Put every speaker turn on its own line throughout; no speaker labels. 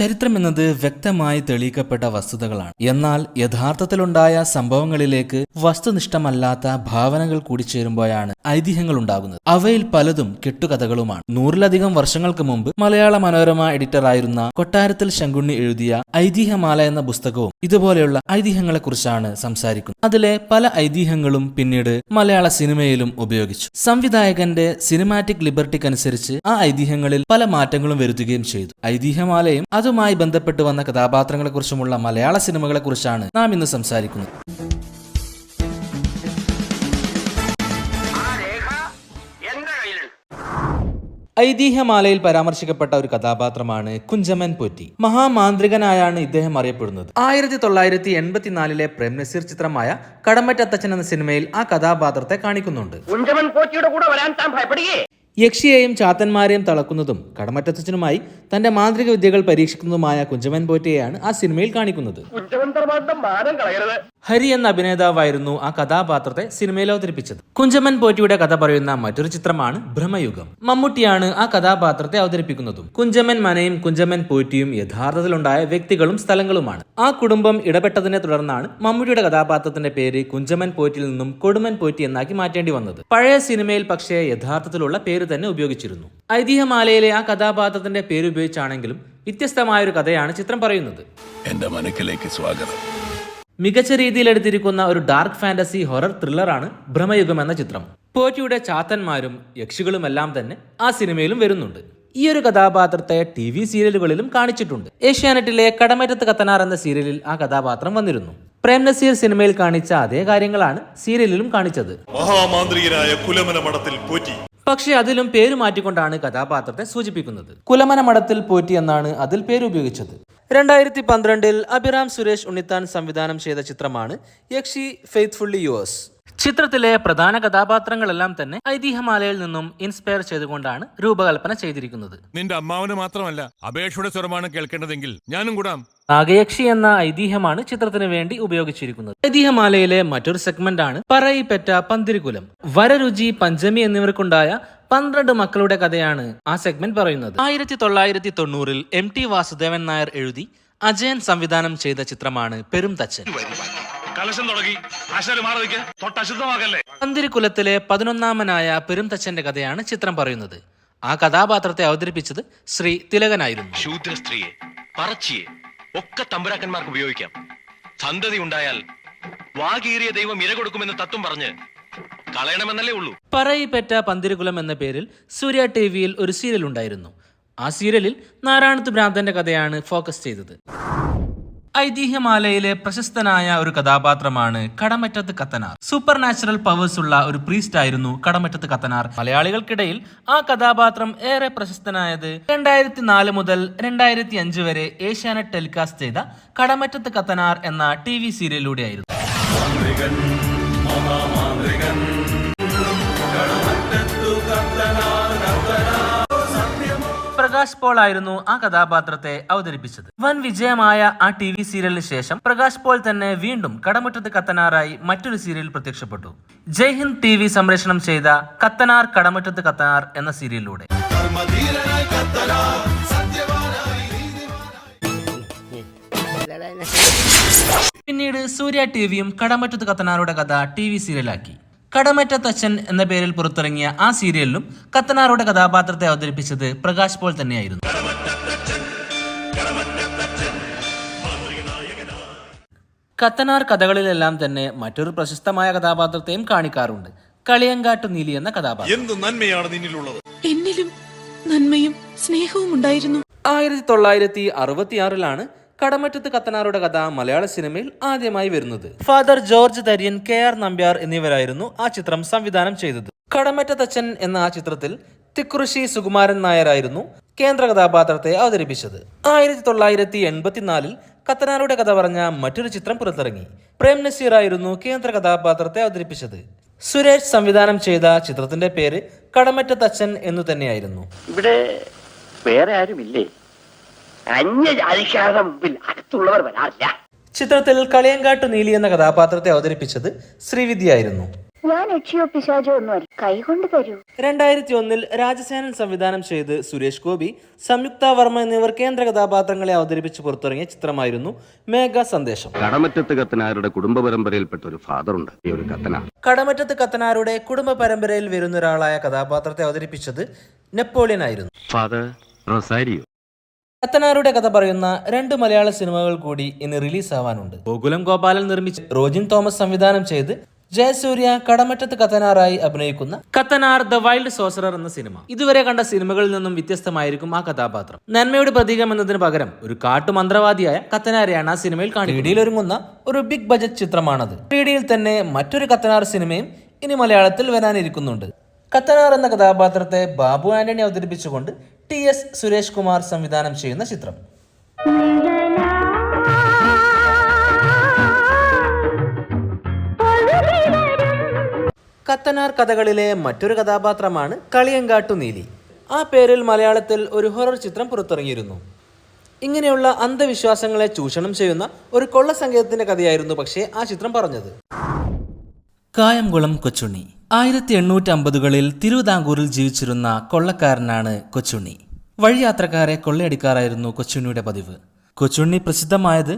ചരിത്രം എന്നത് വ്യക്തമായി തെളിയിക്കപ്പെട്ട വസ്തുതകളാണ്. എന്നാൽ യഥാർത്ഥത്തിലുണ്ടായ സംഭവങ്ങളിലേക്ക് വസ്തുനിഷ്ഠമല്ലാത്ത ഭാവനകൾ കൂടിച്ചേരുമ്പോഴാണ് ഐതിഹ്യങ്ങൾ ഉണ്ടാകുന്നത്. അവയിൽ പലതും കെട്ടുകഥകളുമാണ്. 100-ലധികം വർഷങ്ങൾക്ക് മുമ്പ് മലയാള മനോരമ എഡിറ്ററായിരുന്ന കൊട്ടാരത്തിൽ ശങ്കുണ്ണി എഴുതിയ ഐതിഹ്യമാല എന്ന പുസ്തകവും ഇതുപോലെയുള്ള ഐതിഹ്യങ്ങളെക്കുറിച്ചാണ് സംസാരിക്കുന്നത്. അതിലെ പല ഐതിഹ്യങ്ങളും പിന്നീട് മലയാള സിനിമയിലും ഉപയോഗിച്ചു. സംവിധായകന്റെ സിനിമാറ്റിക് ലിബർട്ടിക്കനുസരിച്ച് ആ ഐതിഹ്യങ്ങളിൽ പല മാറ്റങ്ങളും വരുത്തുകയും ചെയ്തു. ഐതിഹ്യമാലയും അതുമായി ബന്ധപ്പെട്ട് വന്ന കഥാപാത്രങ്ങളെക്കുറിച്ചുമുള്ള മലയാള സിനിമകളെക്കുറിച്ചാണ് നാം ഇന്ന് സംസാരിക്കുന്നത്. ഐതിഹ്യമാലയിൽ പരാമർശിക്കപ്പെട്ട ഒരു കഥാപാത്രമാണ് കുഞ്ചമൻ പോറ്റി. മഹാമാന്ത്രികനായാണ് ഇദ്ദേഹം അറിയപ്പെടുന്നത്. 1984-ലെ പ്രേം നസീർ ചിത്രമായ കടമറ്റത്തച്ഛൻ എന്ന സിനിമയിൽ ആ കഥാപാത്രത്തെ കാണിക്കുന്നുണ്ട്. കുഞ്ചമൻ പോറ്റിയുടെ കൂടെ വരാൻ താൻ ഭയപ്പെടുകേ. യക്ഷിയെയും ചാത്തന്മാരെയും തളക്കുന്നതും കടമറ്റത്തച്ഛനുമായി തന്റെ മാന്ത്രിക വിദ്യകൾ പരീക്ഷിക്കുന്നതുമായ കുഞ്ചമൻ പോറ്റിയെയാണ് ആ സിനിമയിൽ കാണിക്കുന്നത്. ഹരി എന്ന അഭിനേതാവായിരുന്നു ആ കഥാപാത്രത്തെ സിനിമയിൽ അവതരിപ്പിച്ചത്. കുഞ്ചമൻ പോറ്റിയുടെ കഥ പറയുന്ന മറ്റൊരു ചിത്രമാണ് ഭ്രമയുഗം. മമ്മൂട്ടിയാണ് ആ കഥാപാത്രത്തെ അവതരിപ്പിക്കുന്നതും. കുഞ്ചമൻ മനയും കുഞ്ചമൻ പോറ്റിയും യഥാർത്ഥത്തിലുണ്ടായ വ്യക്തികളും സ്ഥലങ്ങളുമാണ്. ആ കുടുംബം ഇടപെട്ടതിനെ തുടർന്നാണ് മമ്മൂട്ടിയുടെ കഥാപാത്രത്തിന്റെ പേര് കുഞ്ചമൻ പോറ്റിയിൽ നിന്നും കൊടുമൻ പോറ്റി എന്നാക്കി മാറ്റേണ്ടി വന്നത്. പഴയ സിനിമയിൽ പക്ഷേ യഥാർത്ഥത്തിലുള്ള പേര് തന്നെ ഉപയോഗിച്ചിരുന്നു. ഐതിഹ്യമാലയിലെ ആ കഥാപാത്രത്തിന്റെ പേര് ഉപയോഗിച്ചാണെങ്കിലും വ്യത്യസ്തമായൊരു കഥയാണ് ചിത്രം പറയുന്നത്.
എന്റെ മനക്കിലേക്ക് സ്വാഗതം.
മികച്ച രീതിയിൽ എടുത്തിരിക്കുന്ന ഒരു ഡാർക്ക് ഫാന്റസി ഹൊറർ ത്രില്ലറാണ് ഭ്രമയുഗം എന്ന ചിത്രം. പോറ്റിയുടെ ചാത്തന്മാരും യക്ഷികളുമെല്ലാം തന്നെ ആ സിനിമയിലും വരുന്നുണ്ട്. ഈ ഒരു കഥാപാത്രത്തെ TV സീരിയലുകളിലും കാണിച്ചിട്ടുണ്ട്. ഏഷ്യാനെറ്റിലെ കടമറ്റത്ത് കത്തനാർ എന്ന സീരിയലിൽ ആ കഥാപാത്രം വന്നിരുന്നു. പ്രേം നസീർ സിനിമയിൽ കാണിച്ച അതേ കാര്യങ്ങളാണ് സീരിയലിലും കാണിച്ചത്.
മഹാമാന്ത്രികനായ കുലമന മഠത്തിൽ പോറ്റി.
പക്ഷെ അതിലും പേര് മാറ്റിക്കൊണ്ടാണ് കഥാപാത്രത്തെ സൂചിപ്പിക്കുന്നത്. കുലമന മഠത്തിൽ പോറ്റി എന്നാണ് അതിൽ പേര് ഉപയോഗിച്ചത്. 2012-ൽ അഭിറാം സുരേഷ് ഉണ്ണിത്താൻ സംവിധാനം ചെയ്ത ചിത്രമാണ് യക്ഷി ഫെയ്ത്ത്ഫുള്ളി യുവേഴ്സ്. ചിത്രത്തിലെ പ്രധാന കഥാപാത്രങ്ങളെല്ലാം തന്നെ ഐതിഹ്യമാലയിൽ നിന്നും ഇൻസ്പയർ ചെയ്തുകൊണ്ടാണ് രൂപകൽപ്പന ചെയ്തിരിക്കുന്നത്.
നിന്റെ അമ്മാവന് മാത്രമല്ല അപേക്ഷയുടെ സ്വരമാണ് കേൾക്കേണ്ടതെങ്കിൽ ഞാനും കൂടാം.
നാഗയക്ഷി എന്ന ഐതിഹ്യമാണ് ചിത്രത്തിന് വേണ്ടി ഉപയോഗിച്ചിരിക്കുന്നത്. ഐതിഹ്യമാലയിലെ മറ്റൊരു സെഗ്മെന്റ് ആണ് പറയിപ്പെറ്റ പന്തിരികുലം. വരരുചി, പഞ്ചമി എന്നിവർക്കുണ്ടായ 12 മക്കളുടെ കഥയാണ് ആ സെഗ്മെന്റ് പറയുന്നത്. 1990-ൽ MT വാസുദേവൻ നായർ എഴുതി അജയൻ സംവിധാനം ചെയ്ത ചിത്രമാണ് പെരുംതച്ചൻ. പന്തിരികുലത്തിലെ 11-മനായ പെരുംതച്ചന്റെ കഥയാണ് ചിത്രം പറയുന്നത്. ആ കഥാപാത്രത്തെ അവതരിപ്പിച്ചത് ശ്രീ തിലകനായിരുന്നു.
ശൂദ്ര സ്ത്രീയെ, പറച്ചിയെ ഒക്കെ തമ്പുരാക്കന്മാർക്ക് ഉപയോഗിക്കാം. സന്തതി ഉണ്ടായാൽ വാകീറിയ ദൈവം ഇര കൊടുക്കുമെന്ന് തത്വം പറഞ്ഞ് കളയണമെന്നല്ലേ ഉള്ളൂ.
പറയിപ്പെറ്റ പന്തിരികുലം എന്ന പേരിൽ സൂര്യ TVയിൽ ഒരു സീരിയൽ ഉണ്ടായിരുന്നു. ആ സീരിയലിൽ നാരായണത്ത് ഭ്രാന്തന്റെ കഥയാണ് ഫോക്കസ് ചെയ്തത്. ഐതിഹ്യമാലയിലെ പ്രശസ്തനായ ഒരു കഥാപാത്രമാണ് കടമറ്റത്ത് കത്തനാർ. സൂപ്പർ നാച്ചുറൽ പവേഴ്സ് ഉള്ള ഒരു പ്രീസ്റ്റ് ആയിരുന്നു കടമറ്റത്ത് കത്തനാർ. മലയാളികൾക്കിടയിൽ ആ കഥാപാത്രം ഏറെ പ്രശസ്തനായത് 2004 മുതൽ 2005 വരെ ഏഷ്യാനെറ്റ് ടെലികാസ്റ്റ് ചെയ്ത കടമറ്റത്ത് കത്തനാർ എന്ന TV സീരിയലിലൂടെയായിരുന്നു. പ്രകാശ് പോൾ ആയിരുന്നു ആ കഥാപാത്രത്തെ അവതരിപ്പിച്ചത്. വൻ വിജയമായ ആ TV സീരിയലിന് ശേഷം പ്രകാശ് പോൾ തന്നെ വീണ്ടും കടമറ്റത്ത് കത്തനാറായി മറ്റൊരു സീരിയൽ പ്രത്യക്ഷപ്പെട്ടു. ജയ്ഹിന്ദ് TV സംപ്രേഷണം ചെയ്ത കത്തനാർ കടമറ്റത്ത് കത്തനാർ എന്ന സീരിയലിലൂടെ. പിന്നീട് സൂര്യ TVയും കടമറ്റത്ത് കത്തനാറുടെ കഥ TV സീരിയലാക്കി. കടമറ്റത്തച്ഛൻ എന്ന പേരിൽ പുറത്തിറങ്ങിയ ആ സീരിയലിലും കത്തനാറുടെ കഥാപാത്രത്തെ അവതരിപ്പിച്ചത് പ്രകാശ് പോൾ തന്നെയായിരുന്നു. കത്തനാർ കഥകളിലെല്ലാം തന്നെ മറ്റൊരു പ്രശസ്തമായ കഥാപാത്രത്തെയും കാണിക്കാറുണ്ട്. കളിയങ്കാട്ടു നീലി എന്ന കഥാപാത്രം.
എന്ത് നന്മയാണ് നിന്നിലുള്ളത്?
എന്നിലും നന്മയും സ്നേഹവും ഉണ്ടായിരുന്നു.
1966-ലാണ് കടമറ്റത്ത് കത്തനാറുടെ കഥ മലയാള സിനിമയിൽ ആദ്യമായി വരുന്നത്. Father George Tharyan, KR Nambiar എന്നിവരായിരുന്നു ആ ചിത്രം സംവിധാനം ചെയ്തത്. കടമറ്റത്തച്ഛൻ എന്ന ആ ചിത്രത്തിൽ തിക്കുറിശ്ശി സുകുമാരൻ നായരായിരുന്നു കേന്ദ്ര കഥാപാത്രത്തെ അവതരിപ്പിച്ചത്. 1984-ൽ കത്തനാറുടെ കഥ പറഞ്ഞ മറ്റൊരു ചിത്രം പുറത്തിറങ്ങി. പ്രേം നസീർ ആയിരുന്നു കേന്ദ്ര കഥാപാത്രത്തെ അവതരിപ്പിച്ചത്. സുരേഷ് സംവിധാനം ചെയ്ത ചിത്രത്തിന്റെ പേര് കടമറ്റത്തച്ഛൻ എന്നു തന്നെയായിരുന്നു.
ഇവിടെ വേറെ ആരുമില്ലേ? അകത്തുള്ളവർ വരാറില്ല.
ചിത്രത്തിൽ കളിയങ്കാട്ടു നീലി എന്ന കഥാപാത്രത്തെ അവതരിപ്പിച്ചത് ശ്രീവിദ്യ ആയിരുന്നു.
ഞാൻ യക്ഷിയോ പിശാചോ ഒന്നുമല്ല, കൈകൊണ്ട് തരൂ.
2001 രാജസേനൻ സംവിധാനം ചെയ്ത് സുരേഷ് ഗോപി, സംയുക്ത വർമ്മ എന്നിവർ കേന്ദ്ര കഥാപാത്രങ്ങളെ അവതരിപ്പിച്ച് പുറത്തിറങ്ങിയ ചിത്രമായിരുന്നു മേഘ സന്ദേശം.
കടമറ്റത്ത് കത്തനാരുടെ കുടുംബ പരമ്പരയിൽപ്പെട്ട ഒരു ഫാദർ ഉണ്ട്, ഈ ഒരു കത്തനാർ.
കടമറ്റത്ത് കത്തനാരുടെ കുടുംബ പരമ്പരയിൽ വരുന്ന ഒരാളായ കഥാപാത്രത്തെ അവതരിപ്പിച്ചത് നെപ്പോളിയൻ ആയിരുന്നു.
Father Rosario.
കത്തനാരുടെ കഥ പറയുന്ന 2 മലയാള സിനിമകൾ കൂടി ഇന്ന് റിലീസ് ആവാനുണ്ട്. ഗോകുലം ഗോപാലൻ നിർമ്മിച്ച് റോജിൻ തോമസ് സംവിധാനം ചെയ്ത് ജയസൂര്യ കടമറ്റത്ത് കത്തനാറായി അഭിനയിക്കുന്ന കത്തനാർ ദ വൈൽഡ് സോസറർ എന്ന സിനിമ. ഇതുവരെ കണ്ട സിനിമകളിൽ നിന്നും വ്യത്യസ്തമായിരിക്കും ആ കഥാപാത്രം. നന്മയുടെ പ്രതീകം എന്നതിന് പകരം ഒരു കാട്ടുമന്ത്രവാദിയായ കത്തനാരെയാണ് ആ സിനിമയിൽ കാണിക്കുന്നത്. 3Dയിൽ ഒരുങ്ങുന്ന ഒരു ബിഗ് ബജറ്റ് ചിത്രമാണത്. 3Dയിൽ തന്നെ മറ്റൊരു കത്തനാർ സിനിമയും ഇനി മലയാളത്തിൽ വരാനിരിക്കുന്നുണ്ട്. കത്തനാർ എന്ന കഥാപാത്രത്തെ ബാബു ആന്റണി അവതരിപ്പിച്ചുകൊണ്ട് TS സുരേഷ് കുമാർ സംവിധാനം ചെയ്യുന്ന ചിത്രം. കത്തനാർ കഥകളിലെ മറ്റൊരു കഥാപാത്രമാണ് കളിയങ്കാട്ടു നീലി. ആ പേരിൽ മലയാളത്തിൽ ഒരു ഹൊറർ ചിത്രം പുറത്തിറങ്ങിയിരുന്നു. ഇങ്ങനെയുള്ള അന്ധവിശ്വാസങ്ങളെ ചൂഷണം ചെയ്യുന്ന ഒരു കൊള്ള സംഗീതത്തിന്റെ കഥയായിരുന്നു പക്ഷേ ആ ചിത്രം പറഞ്ഞത്. കായംകുളം കൊച്ചുണ്ണി. 1850കളിൽ തിരുവിതാംകൂറിൽ ജീവിച്ചിരുന്ന കൊള്ളക്കാരനാണ് കൊച്ചുണ്ണി. വഴിയാത്രക്കാരെ കൊള്ളയടിക്കാറായിരുന്നു കൊച്ചുണ്ണിയുടെ പതിവ്. കൊച്ചുണ്ണി പ്രസിദ്ധമായത്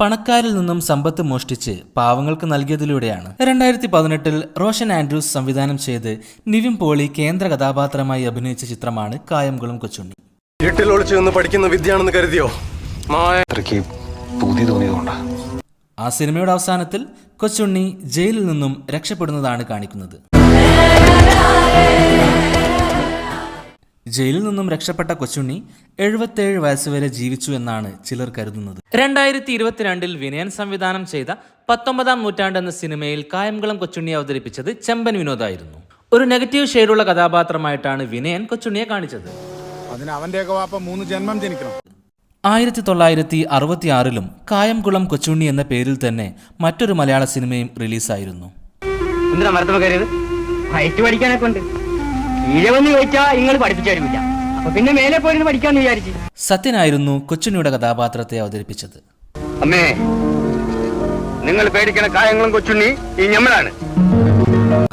പണക്കാരിൽ നിന്നും സമ്പത്ത് മോഷ്ടിച്ച് പാവങ്ങൾക്ക് നൽകിയതിലൂടെയാണ്. 2018 റോഷൻ ആൻഡ്രൂസ് സംവിധാനം ചെയ്ത് നിവിൻ പോളി കേന്ദ്ര കഥാപാത്രമായി അഭിനയിച്ച ചിത്രമാണ് കായംകുളം കൊച്ചുണ്ണി.
ഇരുട്ടിൽ ഒളിച്ചു നിന്ന് പഠിക്കുന്ന വിദ്യയാണെന്ന് കരുതിയോ?
ആ സിനിമയുടെ അവസാനത്തിൽ കൊച്ചുണ്ണി ജയിലിൽ നിന്നും രക്ഷപ്പെടുന്നതാണ് കാണിക്കുന്നത്. ജയിലിൽ നിന്നും രക്ഷപ്പെട്ട കൊച്ചുണ്ണി 77 വയസ്സുവരെ ജീവിച്ചു എന്നാണ് ചിലർ കരുതുന്നത്. 2022 വിനയൻ സംവിധാനം ചെയ്ത 19ാം നൂറ്റാണ്ട് എന്ന സിനിമയിൽ കായംകുളം കൊച്ചുണ്ണിയെ അവതരിപ്പിച്ചത് ചെമ്പൻ വിനോദായിരുന്നു. ഒരു നെഗറ്റീവ് ഷെയ്ഡുള്ള കഥാപാത്രമായിട്ടാണ് വിനയൻ കൊച്ചുണ്ണിയെ കാണിച്ചത്. 1966ലും കായംകുളം കൊച്ചുണ്ണി എന്ന പേരിൽ തന്നെ മറ്റൊരു മലയാള സിനിമയും റിലീസായിരുന്നു. സത്യനായിരുന്നു കൊച്ചുണ്ണിയുടെ കഥാപാത്രത്തെ അവതരിപ്പിച്ചത്.
അമ്മേ, നിങ്ങൾ പേടിക്കണ കായംകുളം കൊച്ചുണ്ണി ഈ ഞമ്മളാണ്.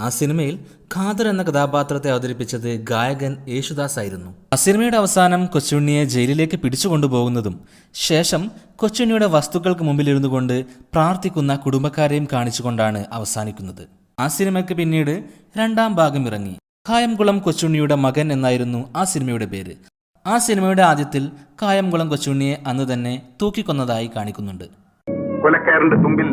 ആ സിനിമയിൽ ഖാദർ എന്ന കഥാപാത്രത്തെ അവതരിപ്പിച്ചത് ഗായകൻ യേശുദാസ് ആയിരുന്നു. ആ സിനിമയുടെ അവസാനം കൊച്ചുണ്ണിയെ ജയിലിലേക്ക് പിടിച്ചുകൊണ്ടുപോകുന്നതും ശേഷം കൊച്ചുണ്ണിയുടെ വസ്തുക്കൾക്ക് മുമ്പിലിരുന്നു കൊണ്ട് പ്രാർത്ഥിക്കുന്ന കുടുംബക്കാരെയും കാണിച്ചുകൊണ്ടാണ് അവസാനിക്കുന്നത്. ആ സിനിമയ്ക്ക് പിന്നീട് 2ാം ഭാഗം ഇറങ്ങി. കായംകുളം കൊച്ചുണ്ണിയുടെ മകൻ എന്നായിരുന്നു ആ സിനിമയുടെ പേര്. ആ സിനിമയുടെ ആദ്യത്തിൽ കായംകുളം കൊച്ചുണ്ണിയെ അന്ന് തന്നെ തൂക്കിക്കൊന്നതായി കാണിക്കുന്നുണ്ട്.
കൊലക്കാരന്റെ തുമ്പിൽ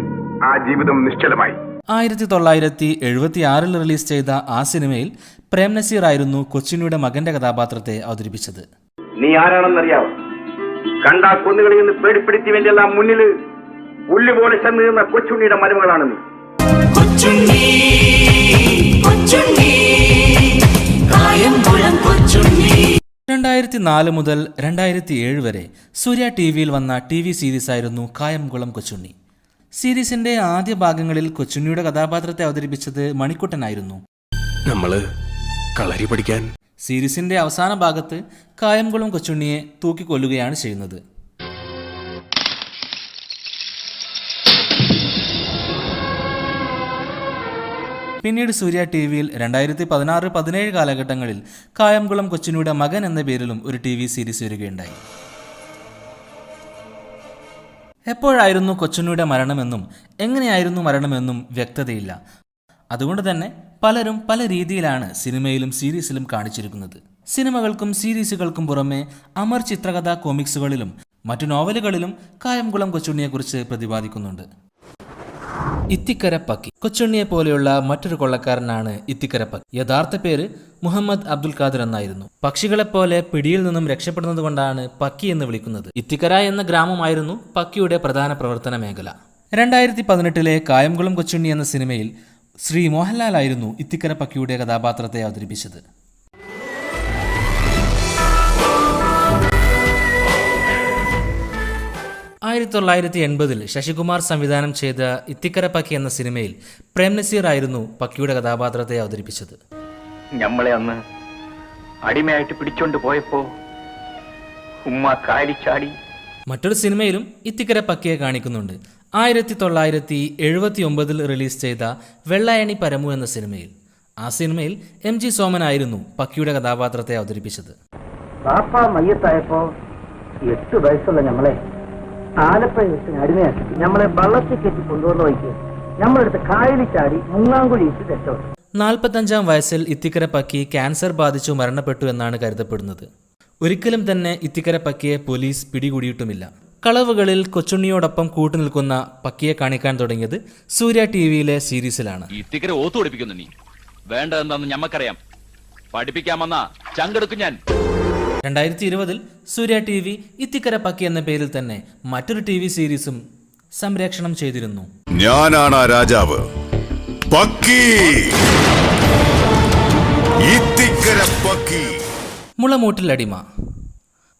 ആ ജീവിതം നിശ്ചലമായി.
1976 റിലീസ് ചെയ്ത ആ സിനിമയിൽ പ്രേം നസീർ ആയിരുന്നു കൊച്ചുണ്ണിയുടെ മകന്റെ കഥാപാത്രത്തെ അവതരിപ്പിച്ചത്.
നീ ആരാണെന്നറിയാവോ? കണ്ടാ കൊന്നുകളിൽ നിന്ന് പേടിപ്പെടുത്തി വേണ്ടിയെല്ലാം മുന്നിൽ പുല്ലുപോലെ ചെന്ന് നിന്ന കൊച്ചുണ്ണിയുടെ മരുമകളാണ് നീ.
2004 മുതൽ 2007 വരെ സൂര്യ TVയിൽ വന്ന TV സീരീസ് ആയിരുന്നു കായംകുളം കൊച്ചുണ്ണി. സീരീസിന്റെ ആദ്യ ഭാഗങ്ങളിൽ കൊച്ചുണ്ണിയുടെ കഥാപാത്രത്തെ അവതരിപ്പിച്ചത് മണിക്കുട്ടനായിരുന്നു.
നമ്മള് കളരി പഠിക്കാൻ
സീരീസിന്റെ അവസാന ഭാഗത്ത് കായംകുളം കൊച്ചുണ്ണിയെ തൂക്കിക്കൊല്ലുകയാണ് ചെയ്യുന്നത്. പിന്നീട് സൂര്യ TVയിൽ 2016-17 കാലഘട്ടങ്ങളിൽ കായംകുളം കൊച്ചുണ്ണിയുടെ മകൻ എന്ന പേരിലും ഒരു TV സീരീസ് വരികയുണ്ടായി. എപ്പോഴായിരുന്നു കൊച്ചുണ്ണിയുടെ മരണമെന്നും എങ്ങനെയായിരുന്നു മരണമെന്നും വ്യക്തതയില്ല. അതുകൊണ്ട് തന്നെ പലരും പല രീതിയിലാണ് സിനിമയിലും സീരീസിലും കാണിച്ചിരിക്കുന്നത്. സിനിമകൾക്കും സീരീസുകൾക്കും പുറമെ അമർ ചിത്രകഥാ കോമിക്സുകളിലും മറ്റു നോവലുകളിലും കായംകുളം കൊച്ചുണ്ണിയെക്കുറിച്ച് പ്രതിപാദിക്കുന്നുണ്ട്. ഇത്തിക്കര പക്കി. കൊച്ചുണ്ണിയെ പോലെയുള്ള മറ്റൊരു കൊള്ളക്കാരനാണ് ഇത്തിക്കര പക്കി. യഥാർത്ഥ പേര് മുഹമ്മദ് അബ്ദുൽ ഖാദർ എന്നായിരുന്നു. പക്ഷികളെപ്പോലെ പിടിയിൽ നിന്നും രക്ഷപ്പെടുന്നത് കൊണ്ടാണ് പക്കി എന്ന് വിളിക്കുന്നത്. ഇത്തിക്കര എന്ന ഗ്രാമമായിരുന്നു പക്കിയുടെ പ്രധാന പ്രവർത്തന മേഖല. 2018 കായംകുളം കൊച്ചുണ്ണി എന്ന സിനിമയിൽ ശ്രീ മോഹൻലാൽ ആയിരുന്നു ഇത്തിക്കര പക്കിയുടെ കഥാപാത്രത്തെ അവതരിപ്പിച്ചത്. 1980 ശശികുമാർ സംവിധാനം ചെയ്ത ഇത്തിക്കര പക്കി എന്ന സിനിമയിൽ പ്രേം നസീർ ആയിരുന്നു പക്കിയുടെ കഥാപാത്രത്തെ അവതരിപ്പിച്ചത്.
ഞമ്മളെ അന്ന് അടിമയായിട്ട് പിടിച്ചോണ്ട് പോയപ്പോ ഉമ്മ കാലിച്ചാടി.
മറ്റൊരു സിനിമയിലും ഇത്തിക്കര പക്കിയെ കാണിക്കുന്നുണ്ട്. 1979 റിലീസ് ചെയ്ത വെള്ളായണി പരമു എന്ന സിനിമയിൽ MG സോമനായിരുന്നു പക്കിയുടെ കഥാപാത്രത്തെ അവതരിപ്പിച്ചത്.
പാപ്പ മയ്യത്തായപ്പോ 8 വയസ്സുള്ള ഞമ്മളെ ആലപ്പുഴ വെച്ച് അടിമയാക്കി ഞമ്മളെ വള്ളത്തിൽ കെട്ടി കൊണ്ടുവന്ന് വയ്ക്കുക ഞമ്മളെടുത്ത് കായലിൽ ചാടി മുങ്ങാങ്കുഴി ഇട്ട് രക്ഷപ്പെട്ടു.
45-ാം വയസ്സിൽ ഇത്തിക്കര പക്കി ക്യാൻസർ ബാധിച്ചു മരണപ്പെട്ടു എന്നാണ് കരുതപ്പെടുന്നത്. ഒരിക്കലും തന്നെ ഇത്തിക്കര പക്കിയെ പോലീസ് പിടികൂടിയിട്ടുമില്ല. കളവുകളിൽ കൊച്ചുണ്ണിയോടൊപ്പം കൂട്ടുനിൽക്കുന്ന പക്കിയെ കാണിക്കാൻ തുടങ്ങിയത് സൂര്യ ടിവിയിലെ സീരീസിലാണ്.
ഇത്തിക്കര ഓത്തു പഠിപ്പിക്കുന്നു നീ വേണ്ട എന്താന്ന് ഞമ്മക്കറിയാം. പഠിപ്പിക്കാമെന്ന ചങ്കെടുക്കും ഞാൻ.
2020 സൂര്യ TV ഇത്തിക്കര പക്കി എന്ന പേരിൽ തന്നെ മറ്റൊരു TV സീരീസും സംപ്രേഷണം ചെയ്തിരുന്നു.
ഞാനാണ് രാജാവ് പക്കി, ഇത്തിക്കര പക്കി.
മുളമൂട്ടിൽ അടിമ.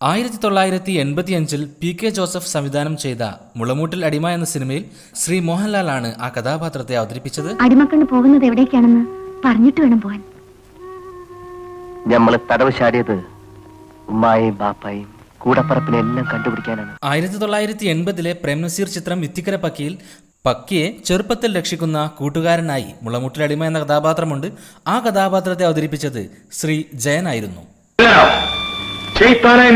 1985 PK ജോസഫ് സംവിധാനം ചെയ്ത മുളമൂട്ടിൽ അടിമ എന്ന സിനിമയിൽ ശ്രീ മോഹൻലാൽ ആണ് ആ കഥാപാത്രത്തെ അവതരിപ്പിച്ചത്.
അടിമക്കണ്ണ് പോകുന്നത് എവിടേക്കാണെന്ന് പറഞ്ഞിട്ട് വേണം പോവാൻ.
ഞമ്മള് തടവ് ചാടിയത് ഉമ്മായും ബാപ്പായും കൂടപ്പറപ്പിനെല്ലാം കണ്ടുപിടിക്കാനാണ്.
1980 പ്രേം നസീർ ചിത്രം ഇത്തിക്കര പക്കിയിൽ പക്കിയെ ചെറുപ്പത്തിൽ രക്ഷിക്കുന്ന കൂട്ടുകാരനായി മുളമൂട്ടിൽ അടിമ എന്ന കഥാപാത്രമുണ്ട്. ആ കഥാപാത്രത്തെ അവതരിപ്പിച്ചത് ശ്രീ ജയനായിരുന്നു.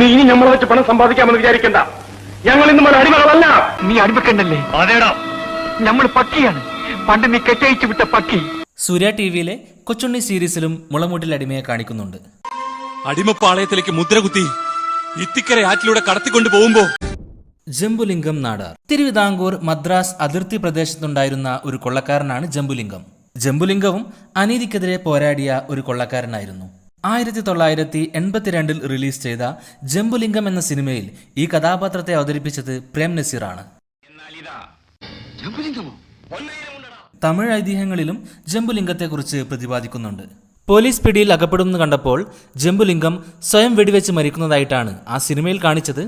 നീ ഇനി നമ്മളെ വെച്ച് പണം സമ്പാദിക്കാമെന്ന് വിചാരിക്കണ്ട. ഞങ്ങൾ ഇന്നും അടിമകളല്ല.
നീ അടിമക്കണ്ടല്ലേ?
അതേടാ,
നമ്മൾ പക്കിയാണ്. പണ്ട് നീ കെട്ടയച്ചു വിട്ട പക്കി.
സൂര്യ ടിവിയിലെ കൊച്ചുണ്ണി സീരീസിലും മുളമൂട്ടിൽ അടിമയെ കാണിക്കുന്നുണ്ട്.
അടിമപ്പാളയത്തിലേക്ക് മുദ്രകുത്തി ഇത്തിക്കര ആറ്റിലൂടെ കടത്തിക്കൊണ്ടു പോകുമ്പോ
ജംബുലിംഗം നാടാർ. തിരുവിതാംകൂർ മദ്രാസ് അതിർത്തി പ്രദേശത്തുണ്ടായിരുന്ന ഒരു കൊള്ളക്കാരനാണ് ജംബുലിംഗം. ജംബുലിംഗവും അനീതിക്കെതിരെ പോരാടിയ ഒരു കൊള്ളക്കാരനായിരുന്നു. 1982 റിലീസ് ചെയ്ത ജംബുലിംഗം എന്ന സിനിമയിൽ ഈ കഥാപാത്രത്തെ അവതരിപ്പിച്ചത് പ്രേം നസീറാണ്. തമിഴ് ഐതിഹ്യങ്ങളിലും ജംബുലിംഗത്തെക്കുറിച്ച് പ്രതിപാദിക്കുന്നുണ്ട്. പോലീസ് പിടിയിൽ അകപ്പെടുമെന്ന് കണ്ടപ്പോൾ ജംബുലിംഗം സ്വയം വെടിവെച്ച് മരിക്കുന്നതായിട്ടാണ് ആ സിനിമയിൽ കാണിച്ചത്.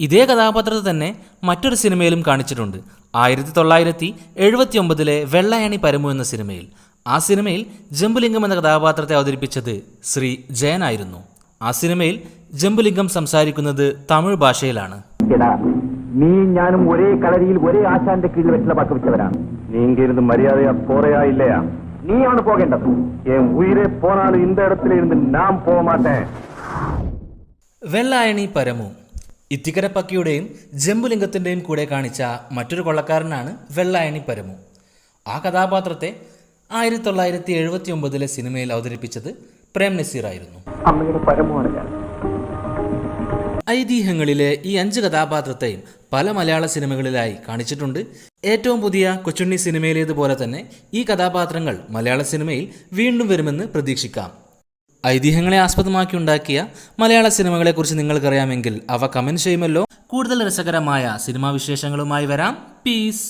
ഇതേ കഥാപാത്രത്തെ തന്നെ മറ്റൊരു സിനിമയിലും കാണിച്ചിട്ടുണ്ട്. 1979 വെള്ളായണി പരമു എന്ന സിനിമയിൽ. ആ സിനിമയിൽ ജംബുലിംഗം എന്ന കഥാപാത്രത്തെ അവതരിപ്പിച്ചത് ശ്രീ ജയനായിരുന്നു. ആ സിനിമയിൽ ജംബുലിംഗം സംസാരിക്കുന്നത് തമിഴ് ഭാഷയിലാണ്.
നീ ഞാനും ഒരേ കളരിയിൽ ഒരേ ആശാന്റെ കീഴിൽ വെറ്റില പാക്ക് വെച്ചവരാണ്. നീ ഇങ്ങിരുന്ന് മര്യാദയാ പോറയാ ഇല്ലയാ? നീയാണ് പോകേണ്ടത്. എൻ ഉയരെ പോനാലും ഇന്ത ഇടത്തിലിരുന്ന് നാം പോമാട്ടെ.
വെള്ളായണി പരമു ഇത്തിക്കര പക്കിയുടെയും ജംബുലിംഗത്തിൻ്റെയും കൂടെ കാണിച്ച മറ്റൊരു കൊള്ളക്കാരനാണ് വെള്ളായണി പരമു. ആ കഥാപാത്രത്തെ 1979 സിനിമയിൽ അവതരിപ്പിച്ചത് പ്രേം നസീർ ആയിരുന്നു. ഐതിഹ്യങ്ങളിലെ ഈ 5 കഥാപാത്രത്തെയും പല മലയാള സിനിമകളിലായി കാണിച്ചിട്ടുണ്ട്. ഏറ്റവും പുതിയ കൊച്ചുണ്ണി സിനിമയിലേതുപോലെ തന്നെ ഈ കഥാപാത്രങ്ങൾ മലയാള സിനിമയിൽ വീണ്ടും വരുമെന്ന് പ്രതീക്ഷിക്കാം. ഐതിഹ്യങ്ങളെ ആസ്പദമാക്കി ഉണ്ടാക്കിയ മലയാള സിനിമകളെക്കുറിച്ച് നിങ്ങൾക്കറിയാമെങ്കിൽ അവ കമന്റ് ചെയ്യുമല്ലോ. കൂടുതൽ രസകരമായ സിനിമാ വിശേഷങ്ങളുമായി വരാം. പീസ്.